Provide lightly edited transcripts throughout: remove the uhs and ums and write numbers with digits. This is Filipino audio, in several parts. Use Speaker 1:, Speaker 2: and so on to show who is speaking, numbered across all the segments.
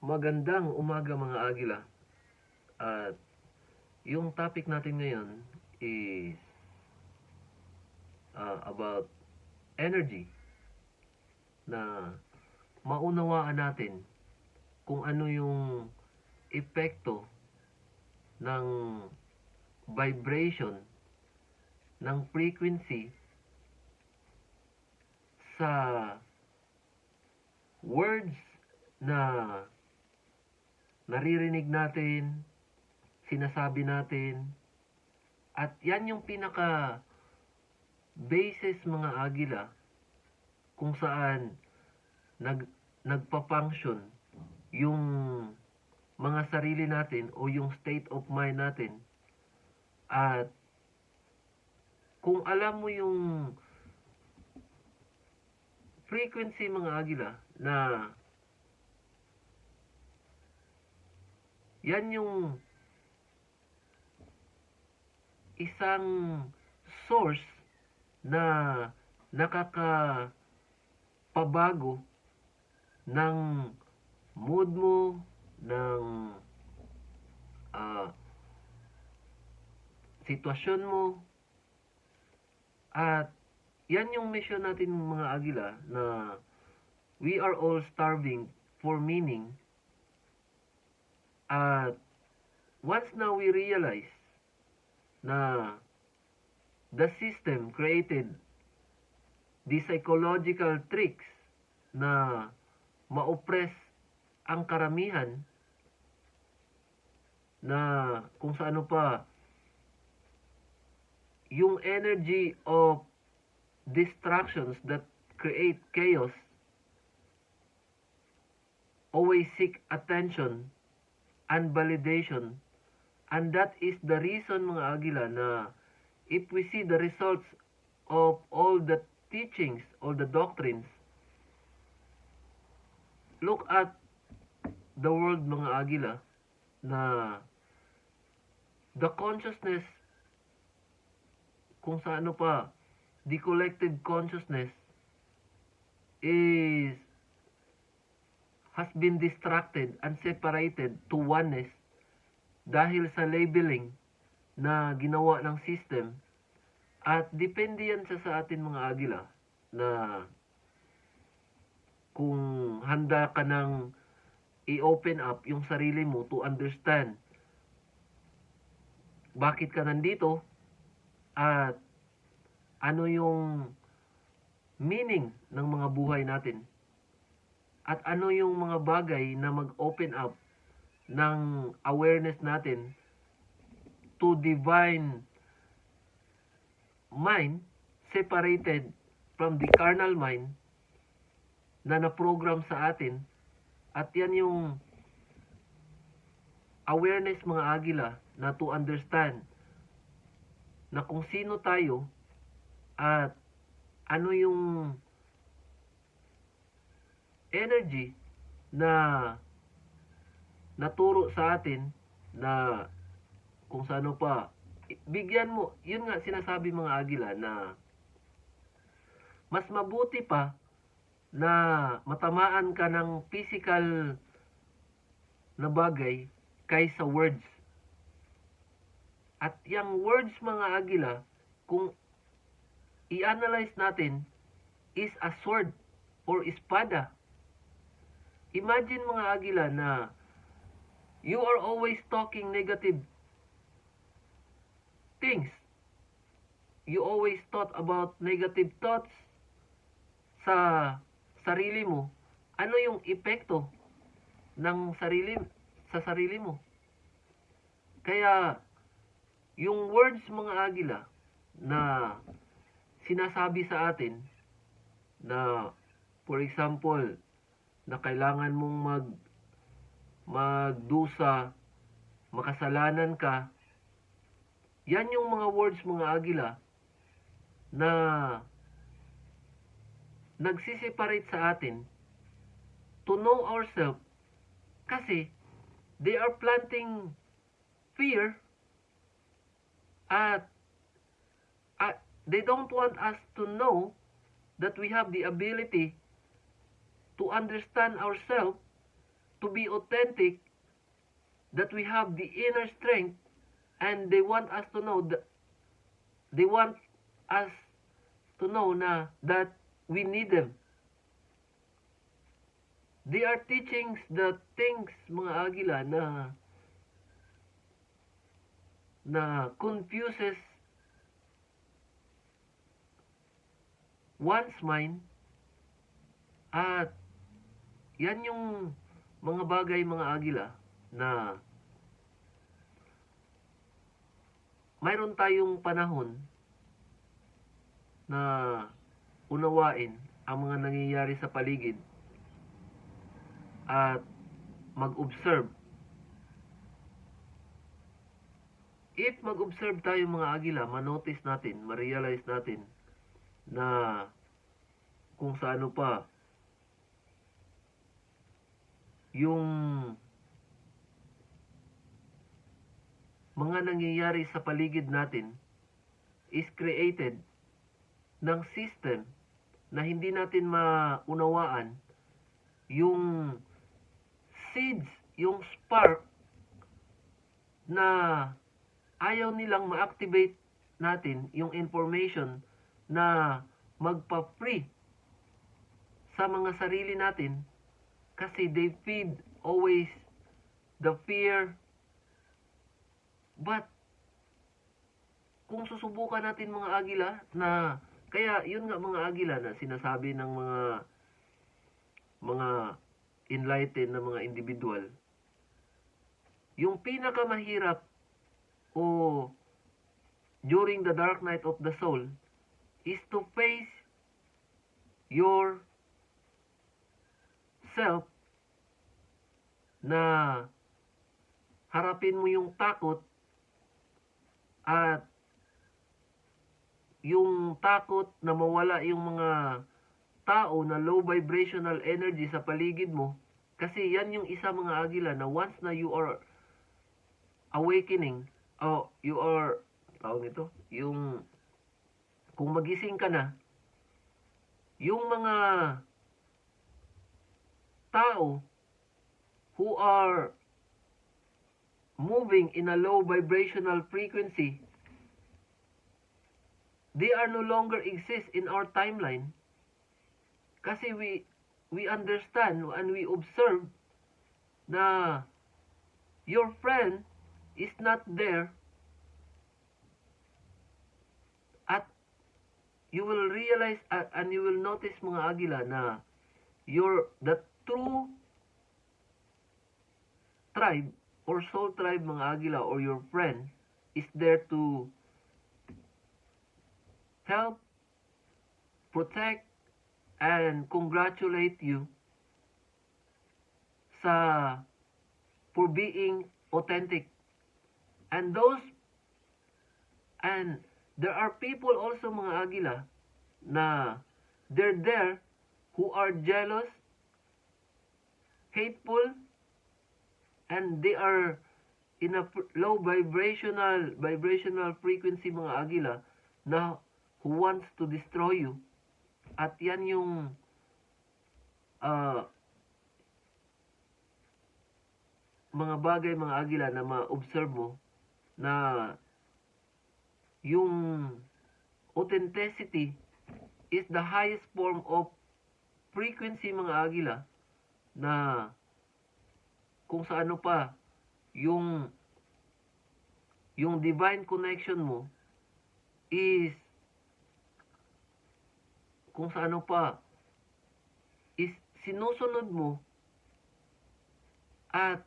Speaker 1: Magandang umaga mga Agila. At yung topic natin ngayon is about energy, na maunawaan natin kung ano yung epekto ng vibration ng frequency sa words na naririnig natin, sinasabi natin, at yan yung pinaka basis mga Agila kung saan nagpa-function yung mga sarili natin o yung state of mind natin. At kung alam mo yung frequency mga Agila, na yan yung isang source na nakakapabago ng mood mo, ng sitwasyon mo. At yan yung mission natin mga Agila, na we are all starving for meaning. At once now we realize na the system created the psychological tricks na ma-oppress ang karamihan, na kung sa ano pa, yung energy of distractions that create chaos always seek attention and validation. And that is the reason mga Agila, na if we see the results of all the teachings, all the doctrines, look at the world mga Agila, na the consciousness, kung sa ano pa, the collective consciousness has been distracted and separated to oneness dahil sa labeling na ginawa ng system. At depende yan sa atin mga Agila, na kung handa ka ng i-open up yung sarili mo to understand bakit ka nandito, at ano yung meaning ng mga buhay natin, at ano yung mga bagay na mag-open up ng awareness natin to divine mind, separated from the carnal mind na na-program sa atin. At yan yung awareness mga Agila, na to understand na kung sino tayo at ano yung energy na naturo sa atin, na kung sa ano pa, bigyan mo, yun nga sinasabi mga Agila, na mas mabuti pa na matamaan ka ng physical na bagay kaysa words. At yung words mga Agila, kung i-analyze natin, is a sword or espada. Imagine mga Agila na you are always talking negative things. You always thought about negative thoughts sa sarili mo. Ano yung epekto ng sa sarili mo? Kaya yung words mga Agila na sinasabi sa atin, na for example, na kailangan mong magdusa, makasalanan ka, yan yung mga words mga Agila na nagsiseparate sa atin to know ourselves, kasi they are planting fear, at they don't want us to know that we have the ability to understand ourselves, to be authentic, that we have the inner strength, and they want us to know that they want us to know na that we need them. They are teaching the things, mga agila, na confuses one's mind, at yan yung mga bagay, mga agila, na mayroon tayong panahon na unawain ang mga nangyayari sa paligid at mag-observe. If mag-observe tayo, mga agila, manotice natin, ma-realize natin na kung sa ano pa yung mga nangyayari sa paligid natin is created ng system na hindi natin maunawaan yung seeds, yung spark na ayaw nilang ma-activate natin yung information na magpa-free sa mga sarili natin, kasi they feed always the fear. But kung susubukan natin, mga agila, na kaya yun nga, mga agila, na sinasabi ng mga enlightened na mga individual, yung pinakamahirap o during the dark night of the soul is to face your self, na harapin mo yung takot, at yung takot na mawala yung mga tao na low vibrational energy sa paligid mo. Kasi yan yung isa, mga agila, na once na you are awakening, you are, tawag nito, yung kung magising ka na, yung mga tao who are moving in a low vibrational frequency, they are no longer exist in our timeline. Kasi we understand and we observe na your friend is not there, at you will realize and you will notice, mga agila, na the true tribe or soul tribe, mga agila, or your friend is there to help, protect, and congratulate you for being authentic. And there are people also, mga agila, na they're there who are jealous, hateful, and they are in a low vibrational frequency, mga agila, na who wants to destroy you. At yan yung mga bagay, mga agila, na ma-observe mo, na yung authenticity is the highest form of frequency, mga agila, na kung sa ano pa yung divine connection mo is, kung sa ano pa is sinusunod mo, at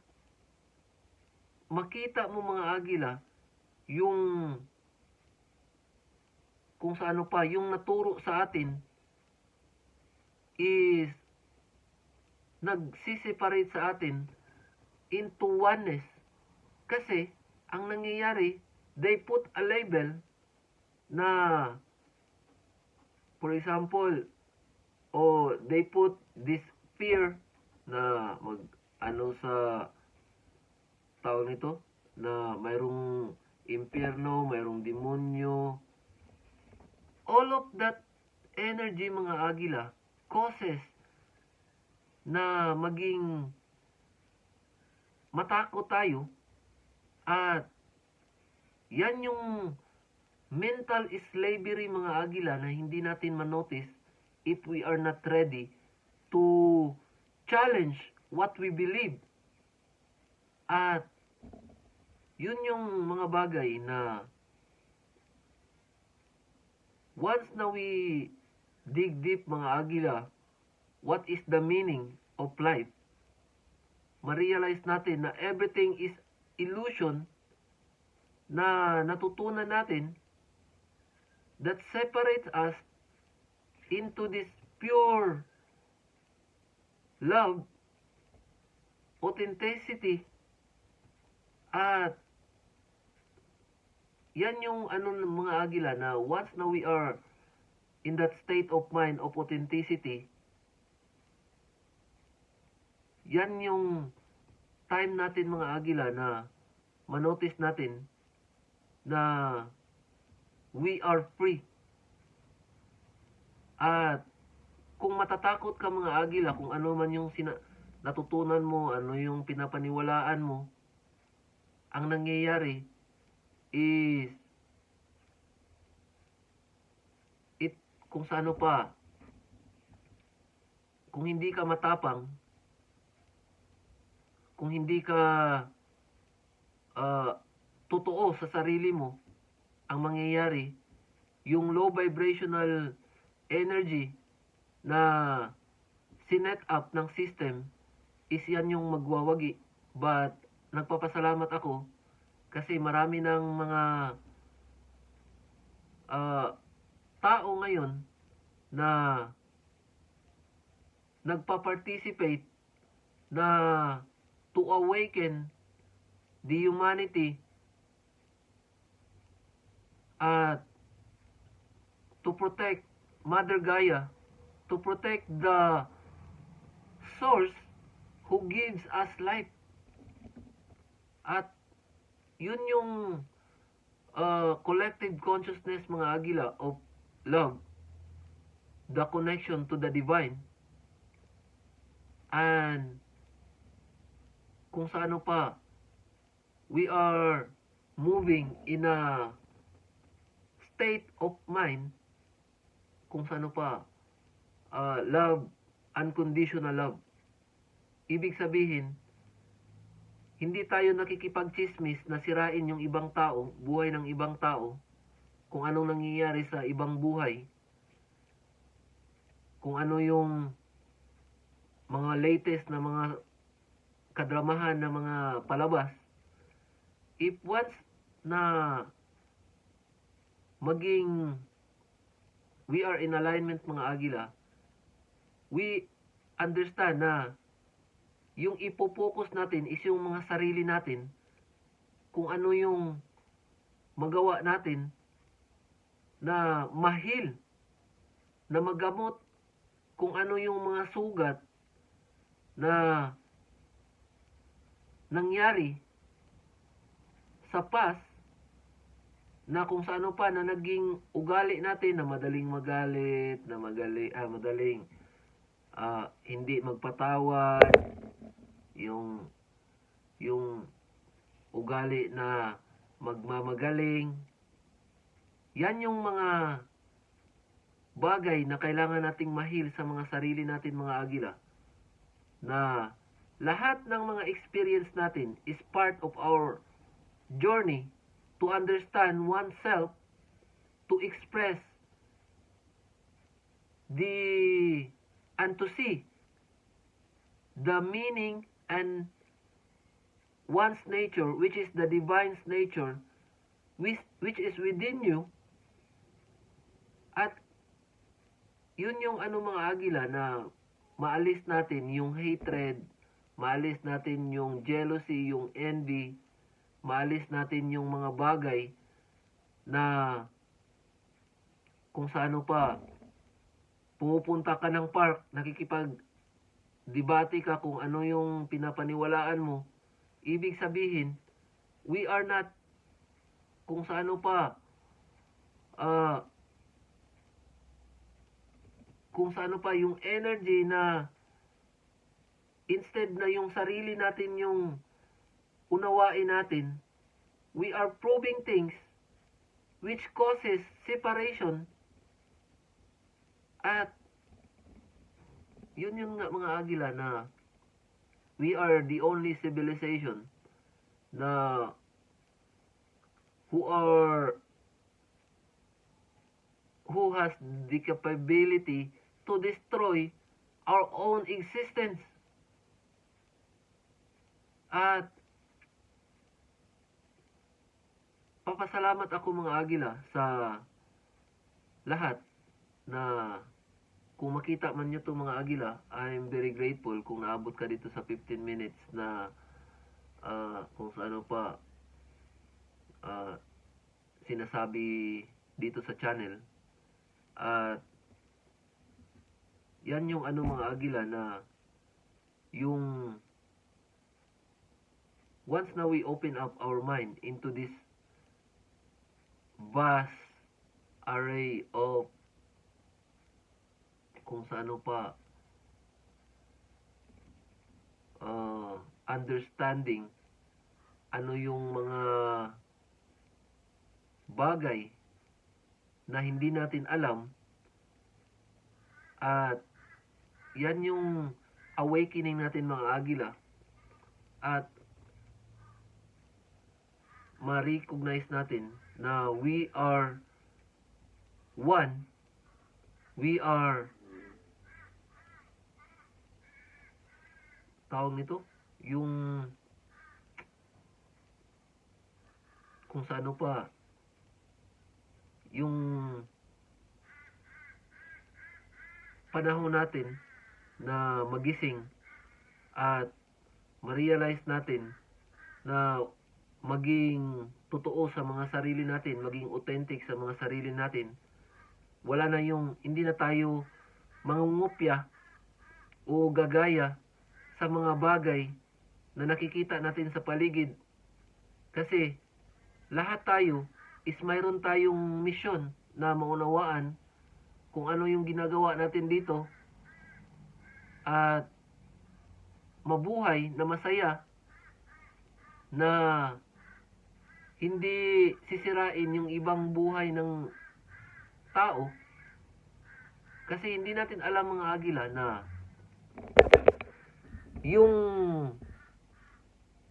Speaker 1: makita mo, mga agila, yung kung sa ano pa yung naturo sa atin is nagsiseparate sa atin into oneness. Kasi ang nangyayari, they put a label na, for example, they put this fear na sa tao nito, na mayroong impyerno, mayroong demonyo. All of that energy, mga agila, causes na maging matakot tayo at yan yung mental slavery mga agila na hindi natin manotice if we are not ready to challenge what we believe. At yun yung mga bagay na once na we dig deep mga agila, what is the meaning of life? Ma-realize natin na everything is illusion na natutunan natin that separates us into this pure love, authenticity, at yan yung mga agila na once na we are in that state of mind of authenticity, yan yung time natin mga agila na manotice natin na we are free. At kung matatakot ka mga agila, kung ano man yung natutunan mo, ano yung pinapaniwalaan mo, ang nangyayari is kung sa ano pa, kung hindi ka matapang, kung hindi ka totoo sa sarili mo, ang mangyayari, yung low vibrational energy na sinet up ng system is yan yung magwawagi. But nagpapasalamat ako kasi marami ng mga tao ngayon na nagpa-participate na to awaken the humanity at to protect Mother Gaia, to protect the source who gives us life. At yun yung collective consciousness mga agila of love, the connection to the divine, and kung sa ano pa, we are moving in a state of mind, kung sa ano pa, love, unconditional love. Ibig sabihin, hindi tayo nakikipagchismis na sirain yung ibang tao, buhay ng ibang tao, kung anong nangyayari sa ibang buhay, kung ano yung mga latest na mga kadramahan na mga palabas. If once na we are in alignment mga agila, we understand na yung ipopokus natin is yung mga sarili natin, kung ano yung magawa natin na mahil, na magamot kung ano yung mga sugat na nangyari sa past, na kung sa ano pa na naging ugali natin, na madaling magalit, na madaling hindi magpatawad, yung ugali na magmamagaling. Yan yung mga bagay na kailangan nating mahil sa mga sarili natin mga agila, na lahat ng mga experience natin is part of our journey to understand oneself, to express and to see the meaning and one's nature, which is the divine's nature, which is within you. At yun yung mga agila na maalis natin yung hatred, maalis natin yung jealousy, yung envy, maalis natin yung mga bagay na kung sa ano pa, pumupunta ka ng park, nakikipag-debate ka kung ano yung pinapaniwalaan mo. Ibig sabihin, we are not, kung sa ano pa, kung sa ano pa, yung energy na instead na yung sarili natin yung unawain natin, we are proving things which causes separation. At yun yung nga mga agila na we are the only civilization na who has the capability to destroy our own existence. At papasalamat ako mga agila sa lahat na kung makita man nyo itong mga agila, I'm very grateful kung naabot ka dito sa 15 minutes na kung sa ano pa sinasabi dito sa channel. At yan yung ano mga agila na yung once na we open up our mind into this vast array of kung sa ano pa understanding ano yung mga bagay na hindi natin alam, at yan yung awakening natin mga agila, at ma-recognize natin na we are one, we are tawag nito yung kung sa ano pa yung panahon natin na magising at ma-realize natin na maging totoo sa mga sarili natin, maging authentic sa mga sarili natin. Wala na yung, hindi na tayo mangungupya o gagaya sa mga bagay na nakikita natin sa paligid. Kasi lahat tayo is mayroon tayong misyon na maunawaan kung ano yung ginagawa natin dito at mabuhay na masaya na hindi sisirain yung ibang buhay ng tao. Kasi hindi natin alam mga agila na yung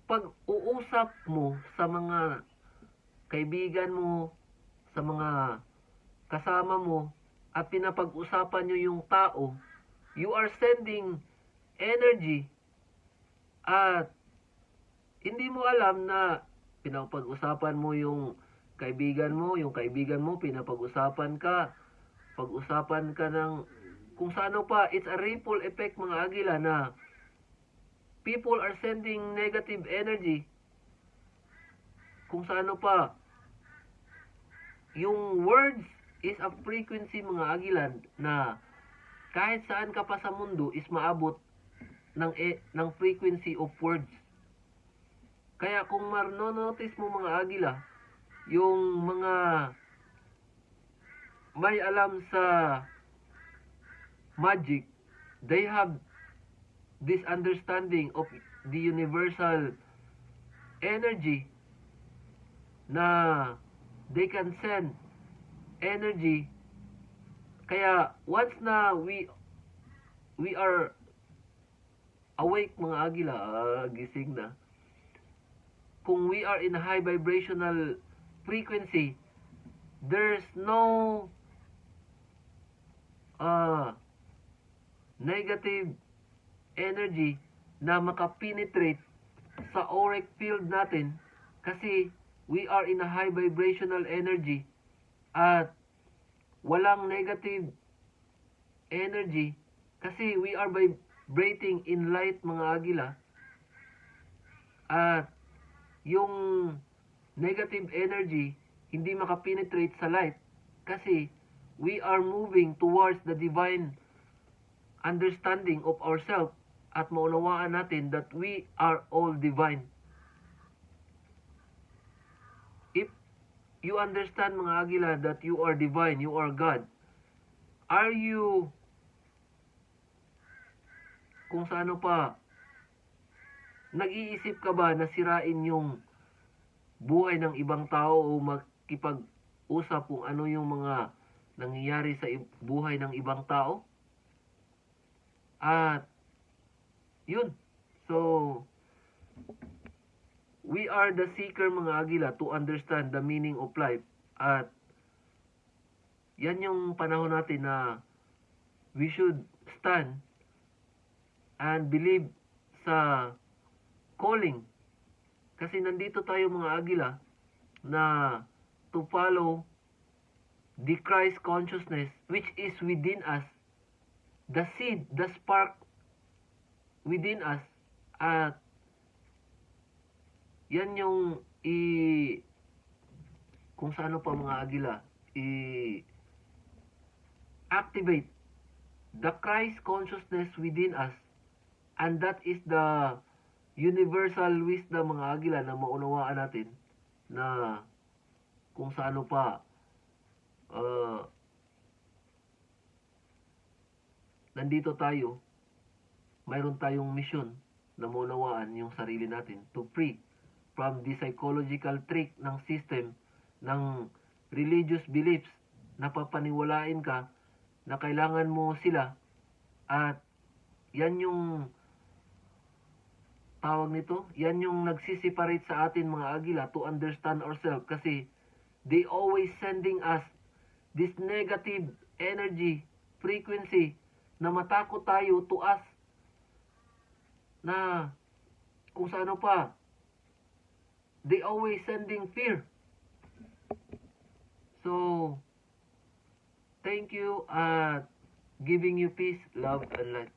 Speaker 1: pag-uusap mo sa mga kaibigan mo, sa mga kasama mo, at pinapag-usapan nyo yung tao, you are sending energy, at hindi mo alam na pinapag-usapan mo yung kaibigan mo, pinapag-usapan ka, pag-usapan ka ng kung saan pa. It's a ripple effect mga agila na people are sending negative energy. Kung saan pa, yung words is a frequency mga agilan na kahit saan ka pa sa mundo is maabot ng frequency of words. Kaya kung marno-notice mo mga agila, yung mga may alam sa magic, they have this understanding of the universal energy na they can send energy. Kaya once na we are awake mga agila, gising na, kung we are in a high vibrational frequency, there's no negative energy na makapenetrate sa auric field natin, kasi we are in a high vibrational energy at walang negative energy kasi we are vibrating in light mga agila. At yung negative energy hindi makapenetrate sa light kasi we are moving towards the divine understanding of ourselves at maunawaan natin that we are all divine. If you understand mga agila that you are divine, you are God, are you kung sa ano pa Nag-iisip ka ba na sirain yung buhay ng ibang tao o makipag-usap kung ano yung mga nangyayari sa buhay ng ibang tao? At yun. So, we are the seeker mga agila to understand the meaning of life. At yan yung panahon natin na we should stand and believe sa calling. Kasi nandito tayo mga agila na to follow the Christ consciousness which is within us, the seed, the spark within us. At yan yung kung sa ano pa mga agila, activate the Christ consciousness within us, and that is the universal wisdom mga agila na maunawaan natin na kung sa ano pa nandito tayo, mayroon tayong mission na maunawaan yung sarili natin to free from the psychological trick ng system ng religious beliefs na papaniwalain ka na kailangan mo sila. At yan yung tawag nito, yan yung nagsiseparate sa atin mga agila to understand ourselves, kasi they always sending us this negative energy frequency na matakot tayo to us, na kung sa ano pa, they always sending fear. So, thank you at giving you peace, love, and light.